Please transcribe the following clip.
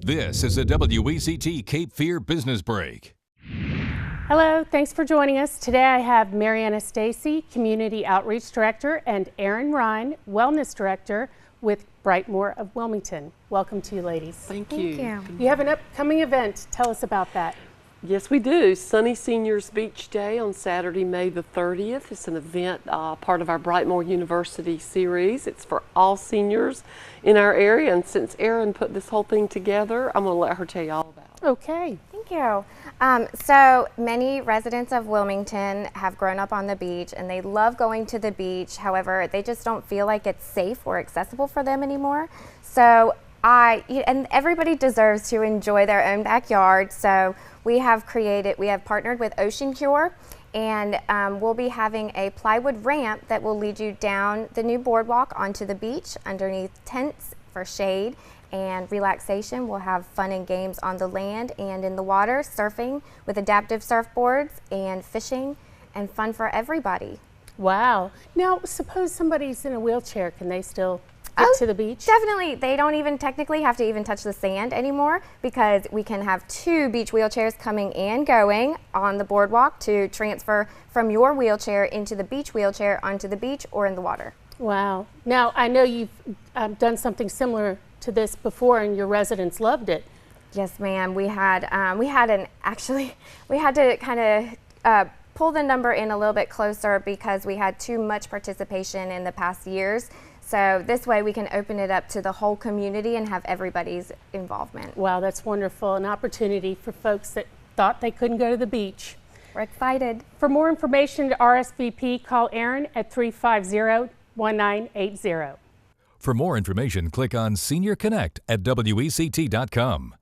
This is a WECT Cape Fear Business Break. Hello, thanks for joining us. Today I have Mariana Stacy, Community Outreach Director, and Erin Ryan, Wellness Director with Brightmoor of Wilmington. Welcome to you, ladies. Thank you. You have an upcoming event. Tell us about that. Yes, we do. Sunny Seniors Beach Day on Saturday, May the 30th. It's an event, part of our Brightmoor University series. It's for all seniors in our area. And since Erin put this whole thing together, I'm going to let her tell you all about it. Okay. Thank you. So many residents of Wilmington have grown up on the beach and they love going to the beach. However, they just don't feel like it's safe or accessible for them anymore. So and everybody deserves to enjoy their own backyard. So we have partnered with Ocean Cure, and we'll be having a plywood ramp that will lead you down the new boardwalk onto the beach underneath tents for shade and relaxation. We'll have fun and games on the land and in the water, surfing with adaptive surfboards and fishing, and fun for everybody. Wow. Now, suppose somebody's in a wheelchair, can they still get to the beach? Definitely. They don't even technically have to even touch the sand anymore, because we can have 2 beach wheelchairs coming and going on the boardwalk to transfer from your wheelchair into the beach wheelchair onto the beach or in the water. Wow. Now, I know you've done something similar to this before and your residents loved it. Yes, ma'am. We had to kind of pull the number in a little bit closer because we had too much participation in the past years. So this way we can open it up to the whole community and have everybody's involvement. Wow, that's wonderful. An opportunity for folks that thought they couldn't go to the beach. We're excited. For more information to RSVP, call Erin at 350-1980. For more information, click on Senior Connect at WECT.com.